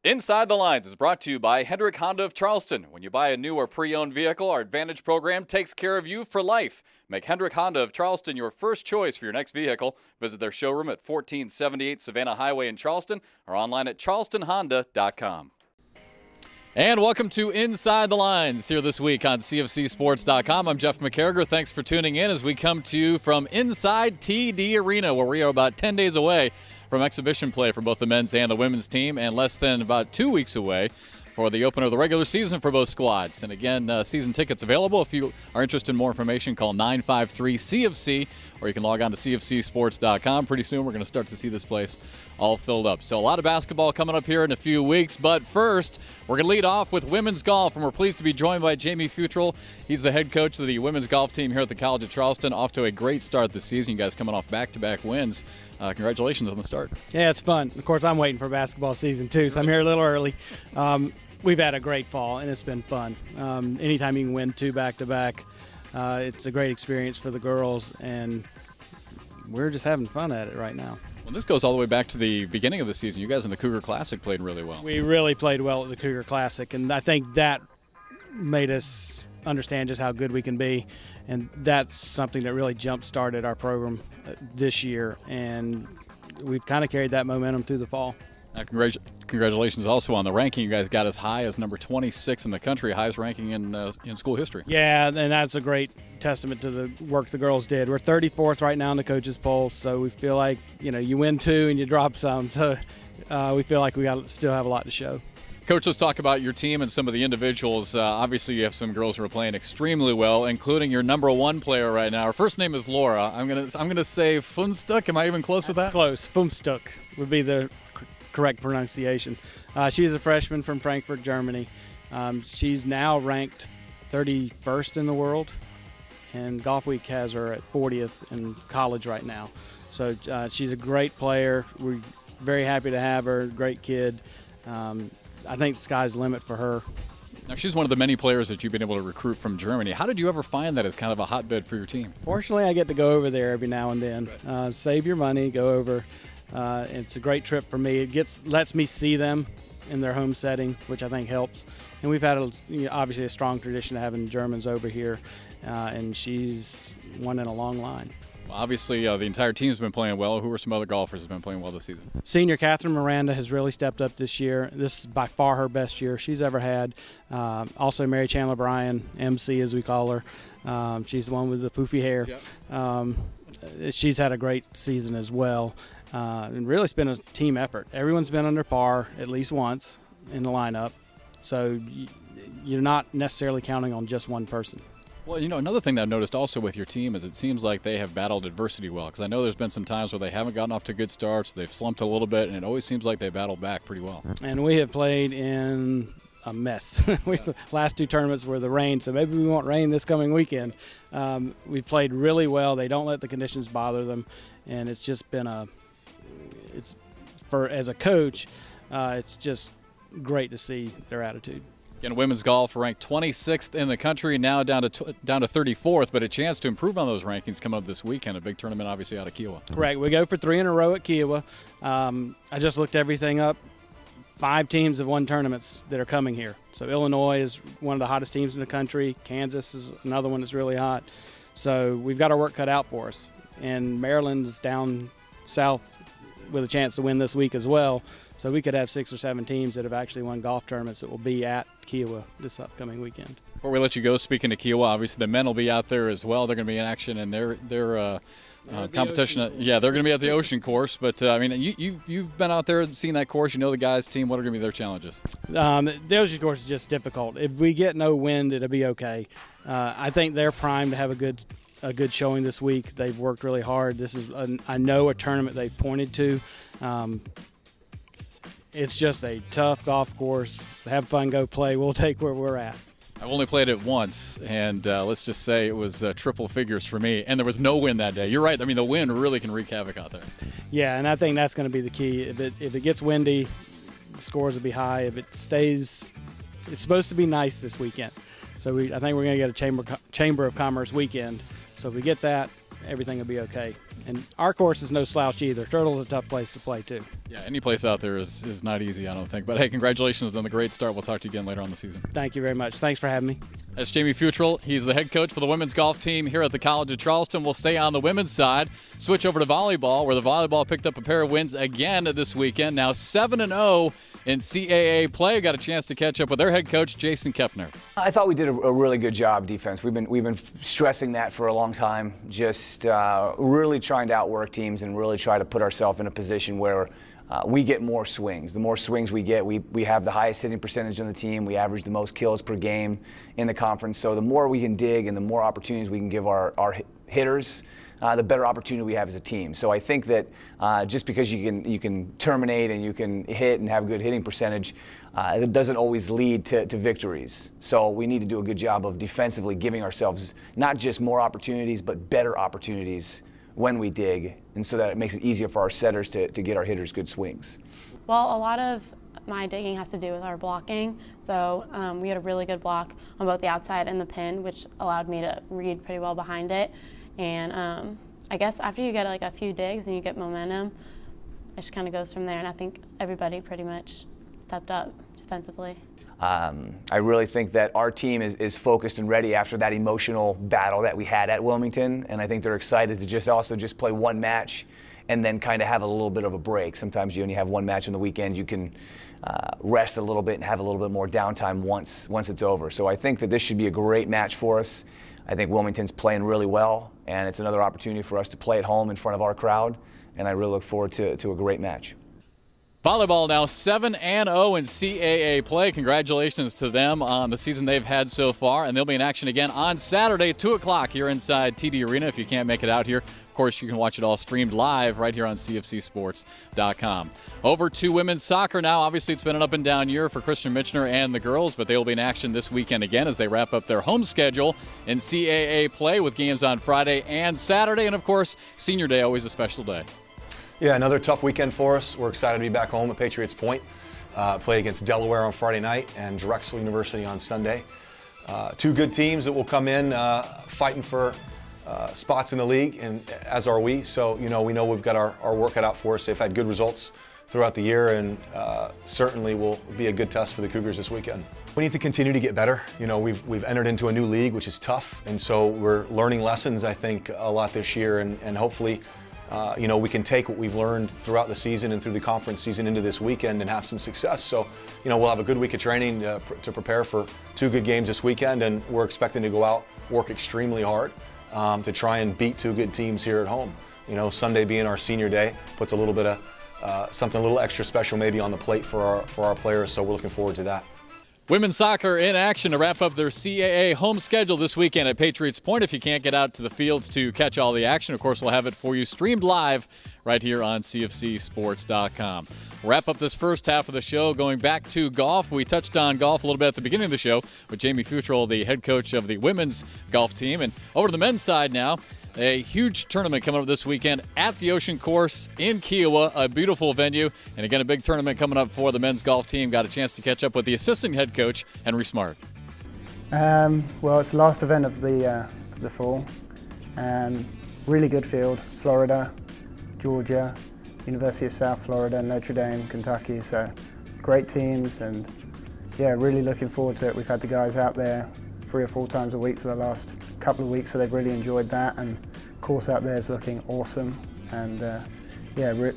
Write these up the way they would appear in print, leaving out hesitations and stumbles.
Inside the Lines is brought to you by Hendrick Honda of Charleston. When you buy a new or pre-owned vehicle, our Advantage program takes care of you for life. Make Hendrick Honda of Charleston your first choice for your next vehicle. Visit their showroom at 1478 Savannah Highway in Charleston or online at charlestonhonda.com. And welcome to Inside the Lines here this week on CFCSports.com. I'm Jeff McCarriger. Thanks for tuning in as we come to you from inside TD Arena, where we are about 10 days away from exhibition play for both the men's and the women's team, and less than about 2 weeks away for the opener of the regular season for both squads. And again, season tickets available. If you are interested in more information, call 953-CFC, or you can log on to CFCSports.com. Pretty soon we're going to start to see this place all filled up. So a lot of basketball coming up here in a few weeks. But first, we're going to lead off with women's golf, and we're pleased to be joined by Jamie Futrell. He's the head coach of the women's golf team here at the College of Charleston. Off to a great start this season. You guys coming off back-to-back wins. Congratulations on the start. Yeah, it's fun. Of course, I'm waiting for basketball season too, so I'm here a little early. We've had a great fall, and it's been fun. Anytime you can win two back-to-back, it's a great experience for the girls, and we're just having fun at it right now. Well, this goes all the way back to the beginning of the season. You guys in the Cougar Classic played really well. We really played well at the Cougar Classic, and I think that made us understand just how good we can be, and that's something that really jump-started our program this year, and we've kind of carried that momentum through the fall. Congratulations also on the ranking. You guys got as high as number 26 in the country, highest ranking in school history. Yeah, and that's a great testament to the work the girls did. We're 34th right now in the coaches poll, so we feel like, you win two and you drop some, so we feel like we still have a lot to show. Coach, let's talk about your team and some of the individuals. Obviously, you have some girls who are playing extremely well, including your number one player right now. Her first name is Laura. I'm gonna say Funstuck. Am I even close with that? Close. Funstuck would be the correct pronunciation. She's a freshman from Frankfurt, Germany. She's now ranked 31st in the world, and Golf Week has her at 40th in college right now. So she's a great player. We're very happy to have her. Great kid. I think the sky's the limit for her. Now, she's one of the many players that you've been able to recruit from Germany. How did you ever find that as kind of a hotbed for your team? Fortunately, I get to go over there every now and then. Right. Save your money, go over. It's a great trip for me. It lets me see them in their home setting, which I think helps. And we've had obviously a strong tradition of having Germans over here, and she's one in a long line. Well, obviously, the entire team's been playing well. Who are some other golfers that have been playing well this season? Senior Catherine Miranda has really stepped up this year. This is by far her best year she's ever had. Also, Mary Chandler Bryan, MC as we call her. She's the one with the poofy hair. Yep. She's had a great season as well. And really, it's been a team effort. Everyone's been under par at least once in the lineup, so you're not necessarily counting on just one person. Well, another thing that I've noticed also with your team is it seems like they have battled adversity well, because I know there's been some times where they haven't gotten off to good starts, they've slumped a little bit, and it always seems like they battled back pretty well. And we have played in a mess. The last two tournaments were the rain, so maybe we won't rain this coming weekend. We've played really well. They don't let the conditions bother them, and it's just been as a coach, it's just great to see their attitude. Again, women's golf ranked 26th in the country, now down to 34th, but a chance to improve on those rankings coming up this weekend. A big tournament, obviously, out of Kiowa. Correct. We go for 3 in a row at Kiowa. I just looked everything up. 5 teams have won tournaments that are coming here. So Illinois is one of the hottest teams in the country. Kansas is another one that's really hot. So we've got our work cut out for us. And Maryland's down south with a chance to win this week as well. So we could have 6 or 7 teams that have actually won golf tournaments that will be at Kiowa this upcoming weekend. Before we let you go, speaking of Kiowa, obviously the men will be out there as well. They're going to be in action in their competition. They're going to be at the Ocean Course. But, you've been out there and seen that course. You know the guys' team. What are going to be their challenges? The Ocean Course is just difficult. If we get no wind, it'll be okay. I think they're primed to have a good showing this week. They've worked really hard. This is, I know, a tournament they've pointed to. It's just a tough golf course. Have fun, go play. We'll take where we're at. I've only played it once, and let's just say it was triple figures for me, and there was no wind that day. You're right. I mean, the wind really can wreak havoc out there. Yeah, and I think that's going to be the key. If it gets windy, the scores will be high. If it stays, it's supposed to be nice this weekend. So I think we're going to get a Chamber of Commerce weekend. So if we get that, everything will be okay. And our course is no slouch either. Turtle's a tough place to play too. Yeah, any place out there is not easy, I don't think. But hey, congratulations on the great start. We'll talk to you again later on the season. Thank you very much. Thanks for having me. That's Jamie Futrell. He's the head coach for the women's golf team here at the College of Charleston. We'll stay on the women's side, switch over to volleyball, where the volleyball picked up a pair of wins again this weekend. Now 7-0 in CAA play. Got a chance to catch up with their head coach, Jason Kepner. I thought we did a really good job defense. We've been stressing that for a long time, just really trying to outwork teams and really try to put ourselves in a position where we get more swings. The more swings we get, we have the highest hitting percentage on the team. We average the most kills per game in the conference. So the more we can dig and the more opportunities we can give our hitters, the better opportunity we have as a team. So I think that just because you can terminate and you can hit and have good hitting percentage, it doesn't always lead to victories. So we need to do a good job of defensively giving ourselves not just more opportunities, but better opportunities when we dig, and so that it makes it easier for our setters to get our hitters good swings. Well, a lot of my digging has to do with our blocking. So we had a really good block on both the outside and the pin, which allowed me to read pretty well behind it. And I guess after you get like a few digs and you get momentum, it just kind of goes from there. And I think everybody pretty much stepped up defensively. I really think that our team is focused and ready after that emotional battle that we had at Wilmington, and I think they're excited to just play one match and then kind of have a little bit of a break. Sometimes you only have one match on the weekend. You can rest a little bit and have a little bit more downtime once it's over. So I think that this should be a great match for us. I think Wilmington's playing really well, and it's another opportunity for us to play at home in front of our crowd, and I really look forward to a great match. Volleyball now 7-0 in CAA play. Congratulations to them on the season they've had so far, and they'll be in action again on Saturday, 2 o'clock here inside TD Arena. If you can't make it out here, of course, you can watch it all streamed live right here on CFCSports.com. Over to women's soccer now. Obviously, it's been an up-and-down year for Christian Michener and the girls, but they will be in action this weekend again as they wrap up their home schedule in CAA play with games on Friday and Saturday. And, of course, Senior Day, always a special day. Yeah, another tough weekend for us. We're excited to be back home at Patriots Point. Play against Delaware on Friday night and Drexel University on Sunday. Two good teams that will come in fighting for spots in the league, and as are we. So, we know we've got our work cut out for us. They've had good results throughout the year, and certainly will be a good test for the Cougars this weekend. We need to continue to get better. We've entered into a new league, which is tough, and so we're learning lessons, I think, a lot this year, and hopefully we can take what we've learned throughout the season and through the conference season into this weekend and have some success. So, we'll have a good week of training to prepare for two good games this weekend, and we're expecting to go out, work extremely hard to try and beat two good teams here at home. Sunday being our senior day puts a little bit of something a little extra special maybe on the plate for our players, so we're looking forward to that. Women's soccer in action to wrap up their CAA home schedule this weekend at Patriots Point. If you can't get out to the fields to catch all the action, of course, we'll have it for you streamed live right here on CFCSports.com. Wrap up this first half of the show going back to golf. We touched on golf a little bit at the beginning of the show with Jamie Futrell, the head coach of the women's golf team. And over to the men's side now. A huge tournament coming up this weekend at the Ocean Course in Kiowa, a beautiful venue. And again, a big tournament coming up for the men's golf team. Got a chance to catch up with the assistant head coach, Henry Smart. Well, it's the last event of the fall. Really good field, Florida, Georgia, University of South Florida, Notre Dame, Kentucky. So great teams, and yeah, really looking forward to it. We've had the guys out there 3 or 4 times a week for the last couple of weeks, so they've really enjoyed that, and course out there is looking awesome, and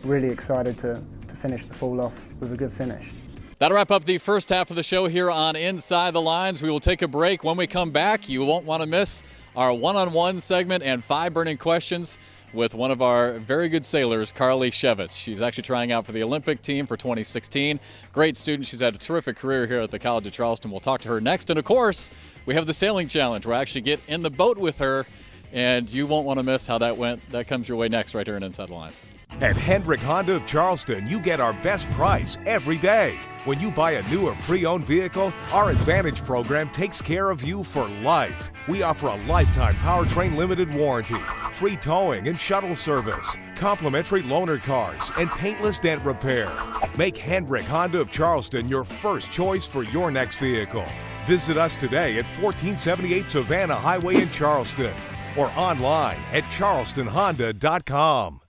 really excited to finish the fall off with a good finish. That'll wrap up the first half of the show here on Inside the Lines. We will take a break. When we come back, you won't want to miss our one-on-one segment and 5 burning questions with one of our very good sailors, Carly Shevitz. She's actually trying out for the Olympic team for 2016. Great student. She's had a terrific career here at the College of Charleston. We'll talk to her next. And, of course, we have the sailing challenge. We'll actually get in the boat with her, and you won't want to miss how that went. That comes your way next right here in Inside the Lines. At Hendrick Honda of Charleston, you get our best price every day. When you buy a new or pre-owned vehicle, our Advantage program takes care of you for life. We offer a lifetime powertrain limited warranty, free towing and shuttle service, complimentary loaner cars, and paintless dent repair. Make Hendrick Honda of Charleston your first choice for your next vehicle. Visit us today at 1478 Savannah Highway in Charleston or online at charlestonhonda.com.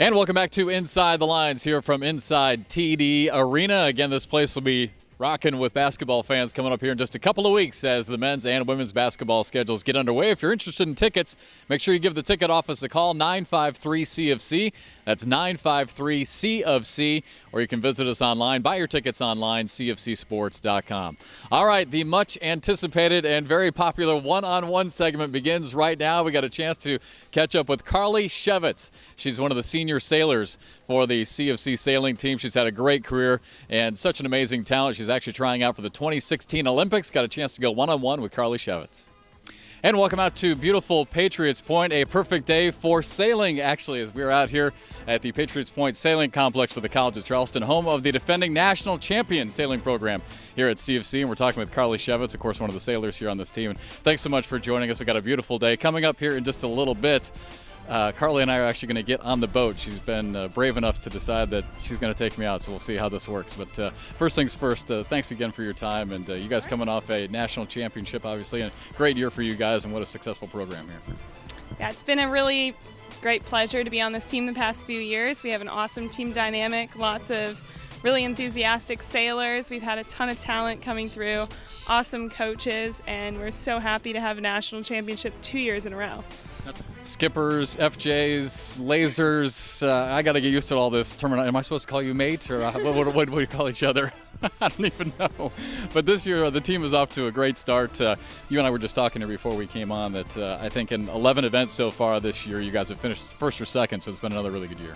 And welcome back to Inside the Lines here from inside TD Arena. Again, this place will be rocking with basketball fans coming up here in just a couple of weeks as the men's and women's basketball schedules get underway. If you're interested in tickets, make sure you give the ticket office a call, 953-COFC. That's 953-COFC. Or you can visit us online, buy your tickets online, cfcsports.com. All right, the much anticipated and very popular one-on-one segment begins right now. We got a chance to catch up with Carly Shevitz. She's one of the senior sailors for the CFC sailing team. She's had a great career and such an amazing talent. She's actually trying out for the 2016 Olympics. Got a chance to go one-on-one with Carly Shevitz. And welcome out to beautiful Patriots Point, a perfect day for sailing, actually, as we're out here at the Patriots Point Sailing Complex for the College of Charleston, home of the defending national champion sailing program here at CFC. And we're talking with Carly Shevitz, of course, one of the sailors here on this team. And thanks so much for joining us. We've got a beautiful day coming up here in just a little bit. Carly and I are actually going to get on the boat. She's been brave enough to decide that she's going to take me out, so we'll see how this works. But first things first, thanks again for your time. And you guys coming off a national championship, obviously, and a great year for you guys, and what a successful program here. Yeah, it's been a really great pleasure to be on this team the past few years. We have an awesome team dynamic, lots of really enthusiastic sailors. We've had a ton of talent coming through, awesome coaches, and we're so happy to have a national championship 2 years in a row. Skippers, FJs, lasers. I got to get used to all this terminology. Am I supposed to call you mate, or what do we call each other? I don't even know. But this year, the team is off to a great start. You and I were just talking here before we came on that I think in 11 events so far this year, you guys have finished first or second, so it's been another really good year.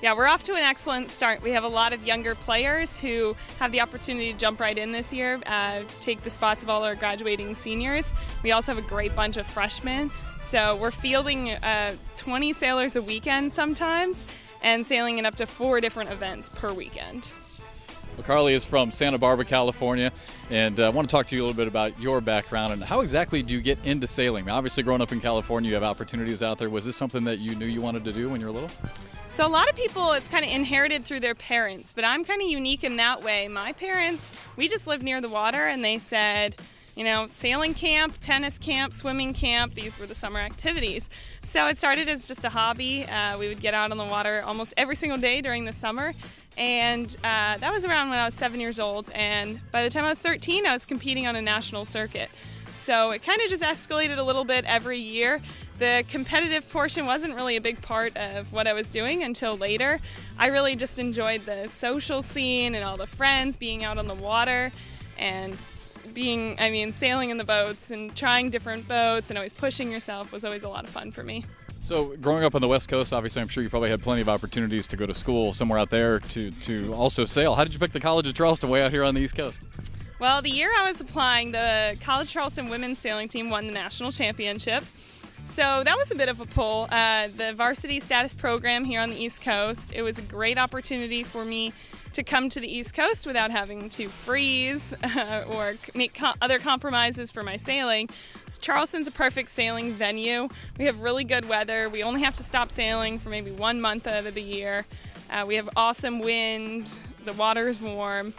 Yeah, we're off to an excellent start. We have a lot of younger players who have the opportunity to jump right in this year, take the spots of all our graduating seniors. We also have a great bunch of freshmen. So we're fielding 20 sailors a weekend sometimes and sailing in up to 4 different events per weekend. Well, Carly is from Santa Barbara, California, and I want to talk to you a little bit about your background and how exactly do you get into sailing? Now, obviously, growing up in California, you have opportunities out there. Was this something that you knew you wanted to do when you were little? So a lot of people, it's kind of inherited through their parents, but I'm kind of unique in that way. My parents, we just lived near the water, and they said, you know, sailing camp, tennis camp, swimming camp, these were the summer activities. So it started as just a hobby. We would get out on the water almost every single day during the summer. And that was around when I was 7 years old. And by the time I was 13, I was competing on a national circuit. So it kind of just escalated a little bit every year. The competitive portion wasn't really a big part of what I was doing until later. I really just enjoyed the social scene and all the friends, being out on the water and sailing in the boats and trying different boats and always pushing yourself was always a lot of fun for me. So growing up on the West Coast, obviously I'm sure you probably had plenty of opportunities to go to school somewhere out there to also sail. How did you pick the College of Charleston way out here on the East Coast? Well, the year I was applying, the College of Charleston women's sailing team won the national championship. So that was a bit of a pull. The varsity status program here on the East Coast, it was a great opportunity for me to come to the East Coast without having to freeze or make other compromises for my sailing. So Charleston's a perfect sailing venue. We have really good weather. We only have to stop sailing for maybe 1 month out of the year. We have awesome wind. The water is warm.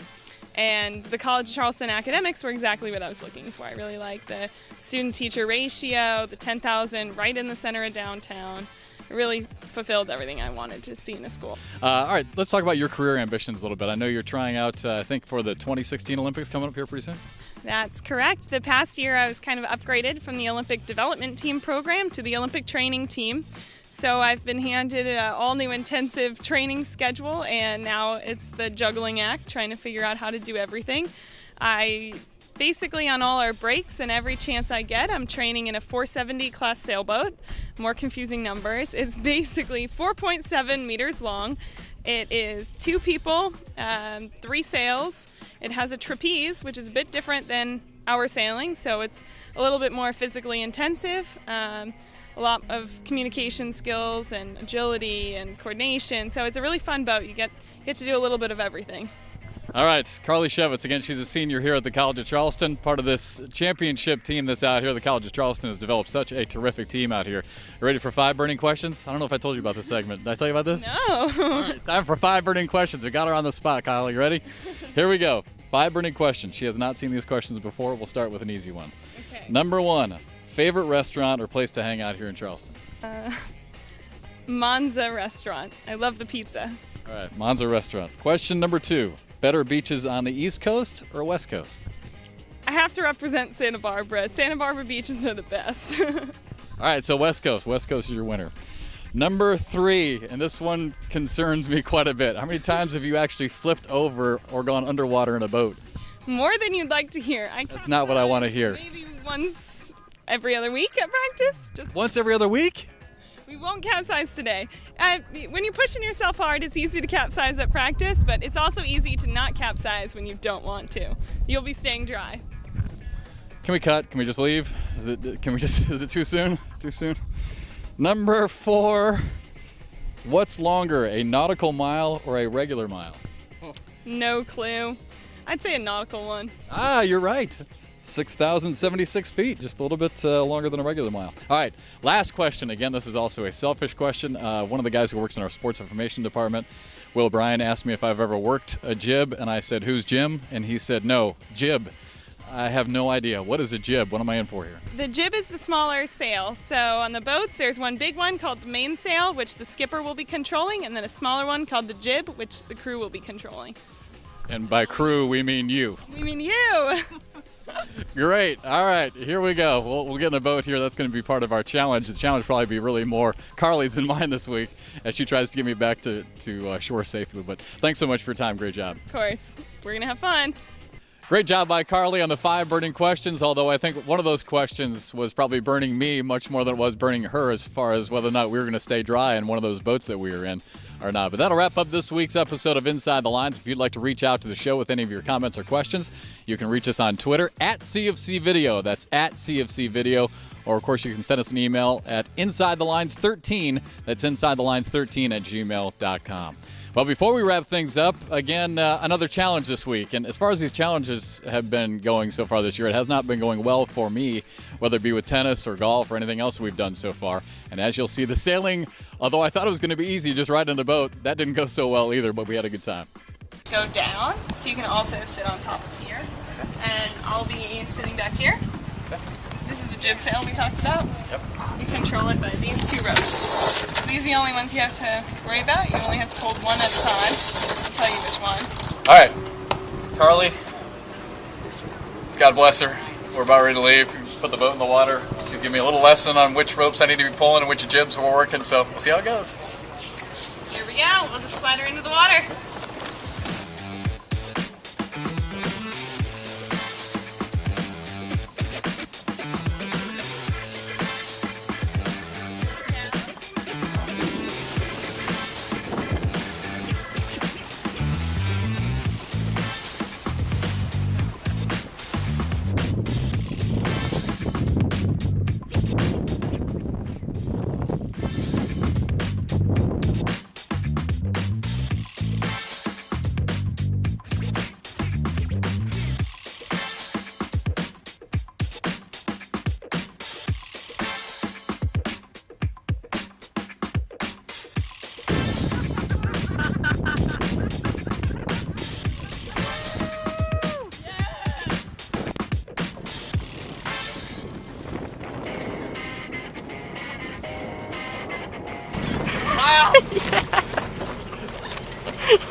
And the College of Charleston academics were exactly what I was looking for. I really liked the student-teacher ratio, the 10,000 right in the center of downtown. It really fulfilled everything I wanted to see in a school. All right, let's talk about your career ambitions a little bit. I know you're trying out, I think, for the 2016 Olympics coming up here pretty soon. That's correct. The past year I was kind of upgraded from the Olympic development team program to the Olympic training team. So I've been handed an all-new intensive training schedule, and now it's the juggling act, trying to figure out how to do everything. I basically, on all our breaks and every chance I get, I'm training in a 470 class sailboat. More confusing numbers. It's basically 4.7 meters long. It is 2 people, 3 sails. It has a trapeze, which is a bit different than our sailing, so it's a little bit more physically intensive. A lot of communication skills and agility and coordination. So it's a really fun boat. You get to do a little bit of everything. All right, Carly Shevitz, again, she's a senior here at the College of Charleston, part of this championship team that's out here. The College of Charleston has developed such a terrific team out here. You ready for 5 burning questions? I don't know if I told you about this segment. Did I tell you about this? No. All right, time for 5 burning questions. We got her on the spot, Kyle. You ready? Here we go. 5 burning questions. She has not seen these questions before. We'll start with an easy one. Okay. Number 1, favorite restaurant or place to hang out here in Charleston? Monza restaurant. I love the pizza. All right, Monza Restaurant. Question number 2. Better beaches on the East Coast or West Coast? I have to represent Santa Barbara. Santa Barbara beaches are the best. All right, so West Coast. West Coast is your winner. Number 3, and this one concerns me quite a bit. How many times have you actually flipped over or gone underwater in a boat? More than you'd like to hear. That's not what I want to hear. Maybe once every other week at practice. Just Once every other week? We won't capsize today. When you're pushing yourself hard, it's easy to capsize at practice, but it's also easy to not capsize when you don't want to. You'll be staying dry. Can we cut? Can we just leave? Is it too soon? Too soon? Number 4. What's longer, a nautical mile or a regular mile? No clue. I'd say a nautical one. Ah, you're right. 6,076 feet, just a little bit longer than a regular mile. All right, last question. Again, this is also a selfish question. One of the guys who works in our sports information department, Will Bryan, asked me if I've ever worked a jib, and I said, who's Jim? And he said, no, jib. I have no idea. What is a jib? What am I in for here? The jib is the smaller sail. So on the boats, there's one big one called the mainsail, which the skipper will be controlling, and then a smaller one called the jib, which the crew will be controlling. And by crew, we mean you. We mean you. Great. All right, here we go. We'll get in a boat here. That's going to be part of our challenge. The challenge will probably be really more Carly's than mine this week as she tries to get me back to shore safely. But thanks so much for your time. Great job. Of course. We're going to have fun. Great job by Carly on the 5 burning questions, although I think one of those questions was probably burning me much more than it was burning her as far as whether or not we were going to stay dry in one of those boats that we were in or not. But that'll wrap up this week's episode of Inside the Lines. If you'd like to reach out to the show with any of your comments or questions, you can reach us on Twitter at CFC Video. That's at CFC Video. Or, of course, you can send us an email at InsideTheLines13. That's InsideTheLines13@gmail.com. Well, before we wrap things up, again, another challenge this week. And as far as these challenges have been going so far this year, it has not been going well for me, whether it be with tennis or golf or anything else we've done so far. And as you'll see, the sailing, although I thought it was going to be easy just riding the boat, that didn't go so well either, but we had a good time. Go down, so you can also sit on top of here. And I'll be sitting back here. This is the jib sail we talked about. Yep. You control it by these 2 ropes. These are the only ones you have to worry about. You only have to hold one at a time. I'll tell you which one. All right, Carly, God bless her. We're about ready to leave. Put the boat in the water. She's giving me a little lesson on which ropes I need to be pulling and which jibs we're working, so we'll see how it goes. Here we go. We'll just slide her into the water.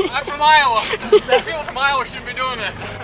I'm from Iowa. People from Iowa shouldn't be doing this.